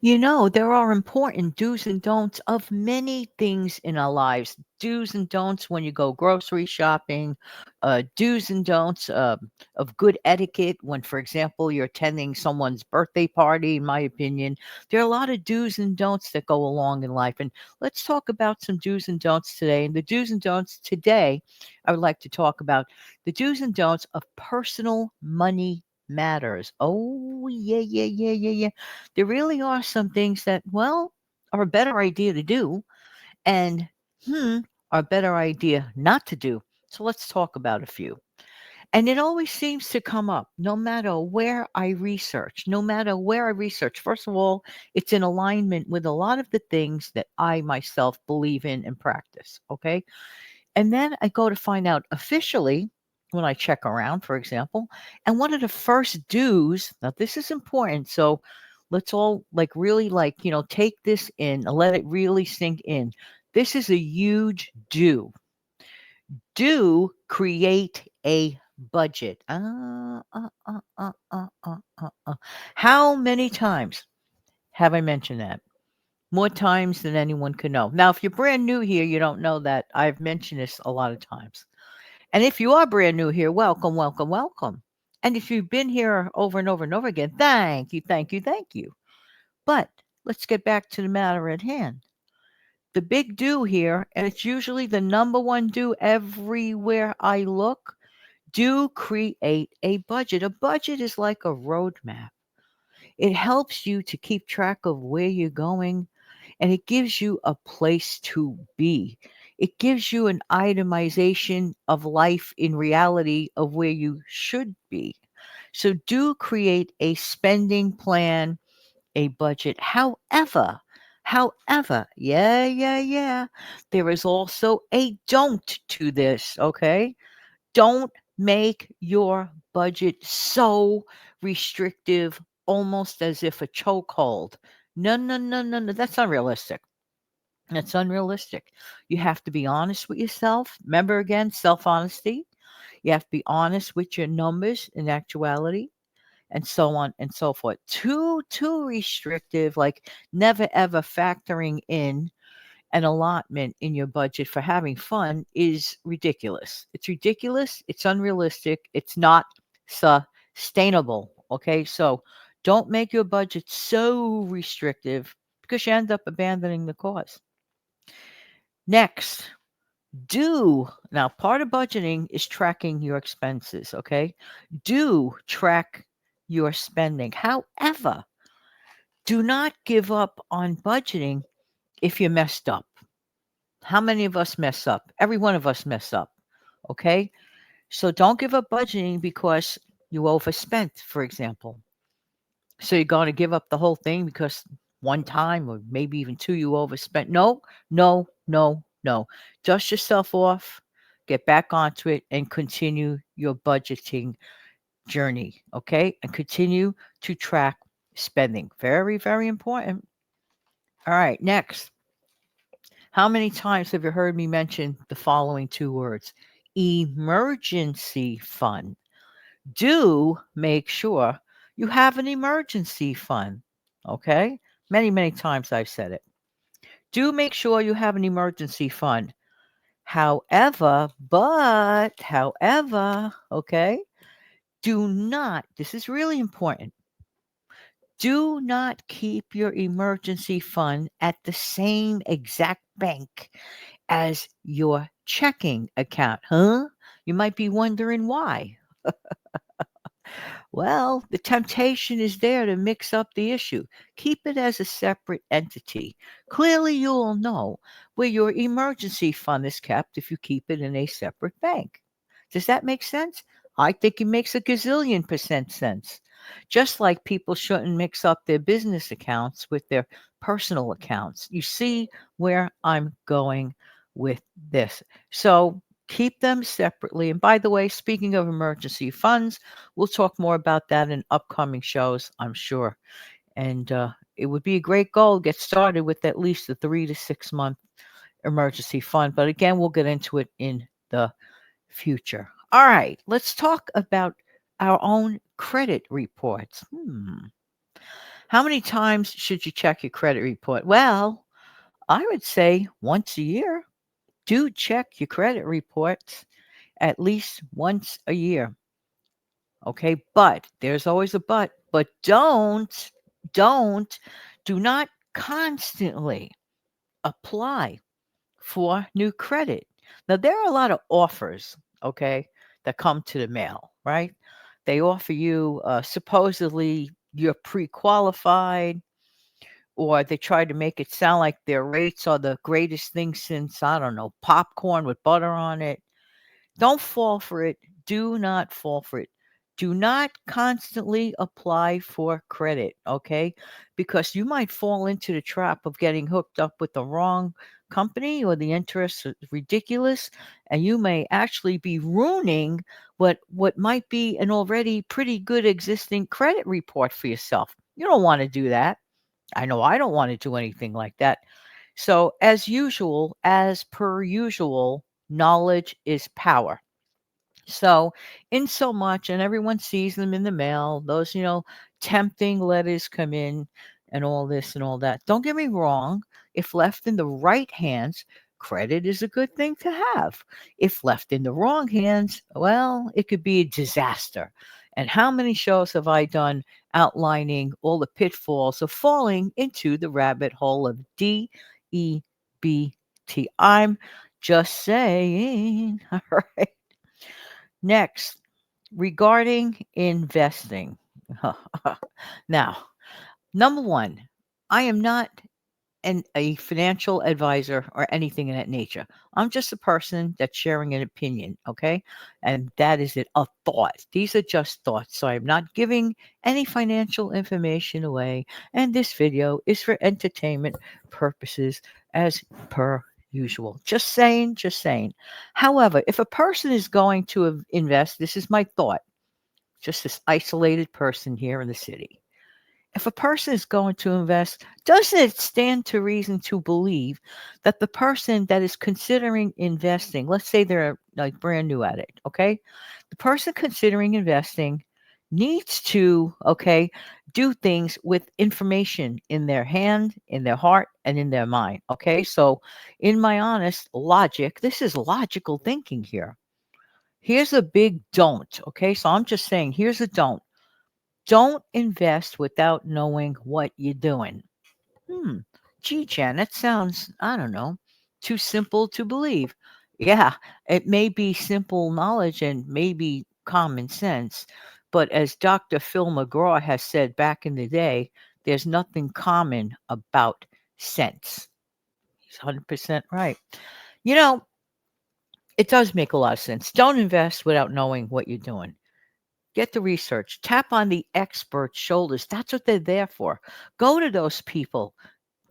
There are important do's and don'ts of many things in our lives. Do's and don'ts when you go grocery shopping, do's and don'ts of good etiquette when, for example, you're attending someone's birthday party, in my opinion. There are a lot of do's and don'ts that go along in life. And let's talk about some do's and don'ts today. And the do's and don'ts today, I would like to talk about the do's and don'ts of personal money matters. Oh, yeah, yeah, yeah, yeah, yeah. There really are some things that, well, are a better idea to do and, are a better idea not to do. So let's talk about a few. And it always seems to come up no matter where I research, no matter where I research. First of all, it's in alignment with a lot of the things that I myself believe in and practice. Okay. And then I go to find out officially when I check around, for example, and one of the first do's, now this is important. So let's all like really take this in and let it really sink in. This is a huge do. Do create a budget. How many times have I mentioned that? More times than anyone could know. Now, if you're brand new here, you don't know that I've mentioned this a lot of times. And if you are brand new here, welcome, welcome, welcome. And if you've been here over and over and over again, thank you, thank you, thank you. But let's get back to the matter at hand. The big do here, and it's usually the number one do everywhere I look, do create a budget. A budget is like a roadmap. It helps you to keep track of where you're going, and it gives you a place to be. It gives you an itemization of life in reality of where you should be. So do create a spending plan, a budget. However, yeah, yeah, yeah, there is also a don't to this, okay? Don't make your budget so restrictive, almost as if a chokehold. No, no, no, no, no. That's unrealistic. That's unrealistic. You have to be honest with yourself. Remember again, self honesty. You have to be honest with your numbers in actuality, and so on and so forth. Too restrictive, like never ever factoring in an allotment in your budget for having fun is ridiculous. It's ridiculous. It's unrealistic. It's not sustainable. Okay. So don't make your budget so restrictive because you end up abandoning the cause. Next, do now part of budgeting is tracking your expenses. Okay. Do track your spending. However, do not give up on budgeting if you messed up. How many of us mess up? Every one of us mess up. Okay. So don't give up budgeting because you overspent, for example. So you're going to give up the whole thing because one time or maybe even two you overspent. No, no, no, no. Dust yourself off, get back onto it, and continue your budgeting journey. Okay. And continue to track spending. Very, very important. All right. Next. How many times have you heard me mention the following two words? Emergency fund. Do make sure you have an emergency fund. Okay? Many, many times I've said it. Do make sure you have an emergency fund. However, okay, do not, this is really important, do not keep your emergency fund at the same exact bank as your checking account. Huh? You might be wondering why. Well, the temptation is there to mix up the issue. Keep it as a separate entity. Clearly, you'll know where your emergency fund is kept if you keep it in a separate bank. Does that make sense? I think it makes a gazillion percent sense. Just like people shouldn't mix up their business accounts with their personal accounts. You see where I'm going with this. So keep them separately. And by the way, speaking of emergency funds, we'll talk more about that in upcoming shows, I'm sure. And it would be a great goal to get started with at least a 3 to 6 month emergency fund. But again, we'll get into it in the future. All right, let's talk about our own credit reports. How many times should you check your credit report? Well, I would say once a year. Do check your credit reports at least once a year. Okay. But there's always a but don't, do not constantly apply for new credit. Now, there are a lot of offers, okay, that come to the mail, right? They offer you supposedly you're pre qualified, or they try to make it sound like their rates are the greatest thing since, I don't know, popcorn with butter on it. Don't fall for it. Do not fall for it. Do not constantly apply for credit, okay? Because you might fall into the trap of getting hooked up with the wrong company, or the interest is ridiculous, and you may actually be ruining what might be an already pretty good existing credit report for yourself. You don't want to do that. I know I don't want to do anything like that. So, as per usual, knowledge is power. So, in so much, and everyone sees them in the mail, those, tempting letters come in, and all this and all that. Don't get me wrong. If left in the right hands, credit is a good thing to have. If left in the wrong hands, well, it could be a disaster. And how many shows have I done outlining all the pitfalls of falling into the rabbit hole of DEBT? I'm just saying. All right. Next, regarding investing. Now, number one, I am not a financial advisor or anything of that nature. I'm just a person that's sharing an opinion, okay? And that is it, a thought. These are just thoughts. So I'm not giving any financial information away. And this video is for entertainment purposes as per usual. Just saying, just saying. However, if a person is going to invest, this is my thought, just this isolated person here in the city. If a person is going to invest, doesn't it stand to reason to believe that the person that is considering investing, let's say they're like brand new at it, okay? The person considering investing needs to, okay, do things with information in their hand, in their heart, and in their mind, okay? So, in my honest logic, this is logical thinking here. Here's a big don't, okay? So, I'm just saying, here's a don't. Don't invest without knowing what you're doing. Hmm. Gee, Jan, that sounds, I don't know, too simple to believe. Yeah, it may be simple knowledge and maybe common sense, but as Dr. Phil McGraw has said back in the day, there's nothing common about sense. He's 100% right. You know, it does make a lot of sense. Don't invest without knowing what you're doing. Get the research. Tap on the experts' shoulders. That's what they're there for. Go to those people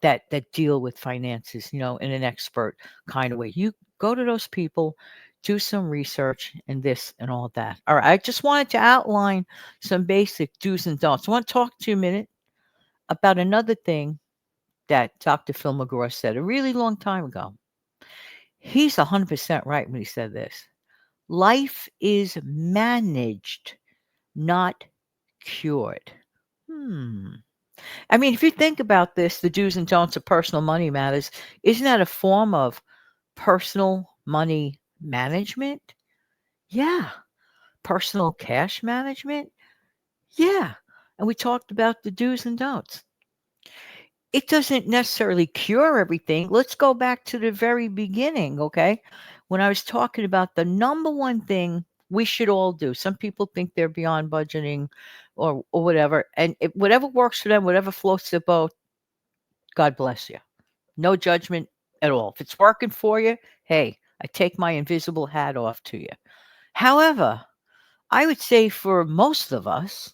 that deal with finances, in an expert kind of way. You go to those people, do some research and this and all that. All right. I just wanted to outline some basic do's and don'ts. I want to talk to you a minute about another thing that Dr. Phil McGraw said a really long time ago. He's 100% right when he said this. Life is managed, not cured. I mean, if you think about this, the do's and don'ts of personal money matters, isn't that a form of personal money management? Yeah. Personal cash management? Yeah. And we talked about the do's and don'ts. It doesn't necessarily cure everything. Let's go back to the very beginning, okay? When I was talking about the number one thing we should all do. Some people think they're beyond budgeting or whatever. And whatever works for them, whatever floats their boat, God bless you. No judgment at all. If it's working for you, hey, I take my invisible hat off to you. However, I would say for most of us,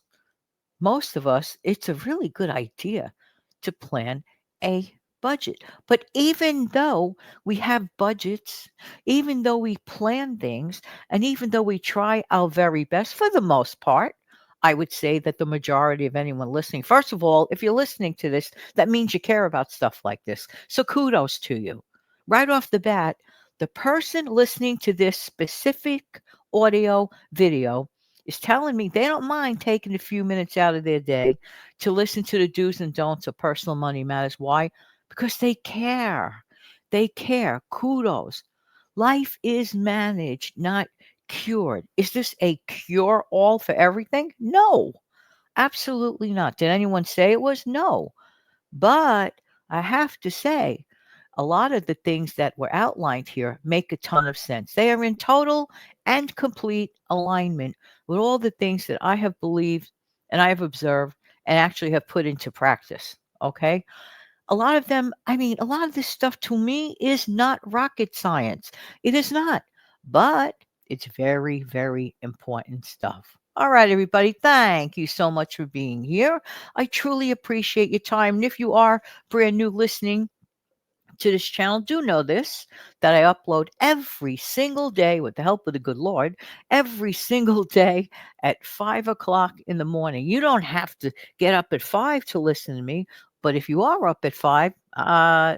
it's a really good idea to plan a budget. But even though we have budgets, even though we plan things, and even though we try our very best for the most part, I would say that the majority of anyone listening, first of all, if you're listening to this, that means you care about stuff like this. So kudos to you. Right off the bat, the person listening to this specific audio video is telling me they don't mind taking a few minutes out of their day to listen to the do's and don'ts of Personal Money Matters. Why? Because they care. They care. Kudos. Life is managed, not cured. Is this a cure all for everything? No, absolutely not. Did anyone say it was? No. But I have to say, a lot of the things that were outlined here make a ton of sense. They are in total and complete alignment with all the things that I have believed and I have observed and actually have put into practice. Okay. A lot of them, I mean, a lot of this stuff to me is not rocket science. It is not, but it's very, very important stuff. All right, everybody, thank you so much for being here. I truly appreciate your time. And if you are brand new listening to this channel, do know this, that I upload every single day with the help of the good Lord, every single day at 5 o'clock in the morning. You don't have to get up at 5 to listen to me, but if you are up at 5,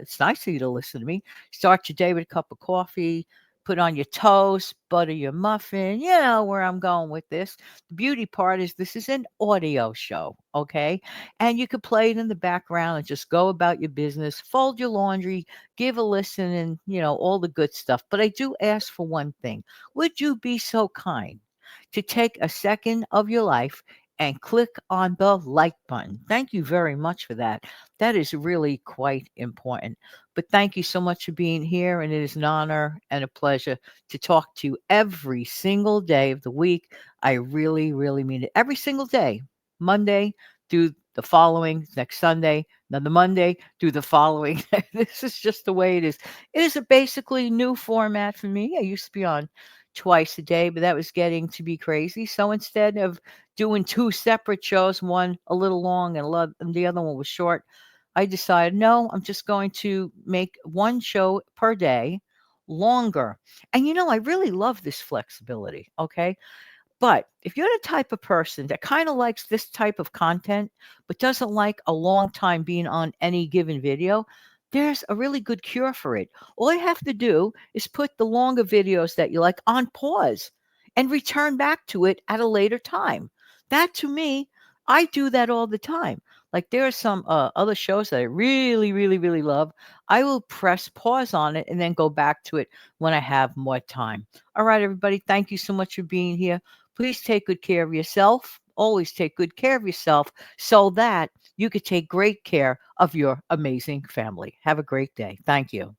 it's nice of you to listen to me. Start your day with a cup of coffee, put on your toast, butter your muffin. You know where I'm going with this. The beauty part is this is an audio show, okay? And you could play it in the background and just go about your business, fold your laundry, give a listen, and all the good stuff. But I do ask for one thing. Would you be so kind to take a second of your life and click on the like button? Thank you very much for that. That is really quite important. But thank you so much for being here, and it is an honor and a pleasure to talk to you every single day of the week. I really, really mean it. Every single day, Monday through the following next Sunday, another Monday through the following. This is just the way it is. It is a basically new format for me. I used to be on twice a day, but that was getting to be crazy. So instead of doing two separate shows, one a little long and the other one was short, I decided no, I'm just going to make one show per day longer. And I really love this flexibility. Okay. But if you're the type of person that kind of likes this type of content, but doesn't like a long time being on any given video, there's a really good cure for it. All you have to do is put the longer videos that you like on pause and return back to it at a later time. That to me, I do that all the time. Like there are some other shows that I really, really, really love. I will press pause on it and then go back to it when I have more time. All right, everybody, thank you so much for being here. Please take good care of yourself. Always take good care of yourself so that you could take great care of your amazing family. Have a great day. Thank you.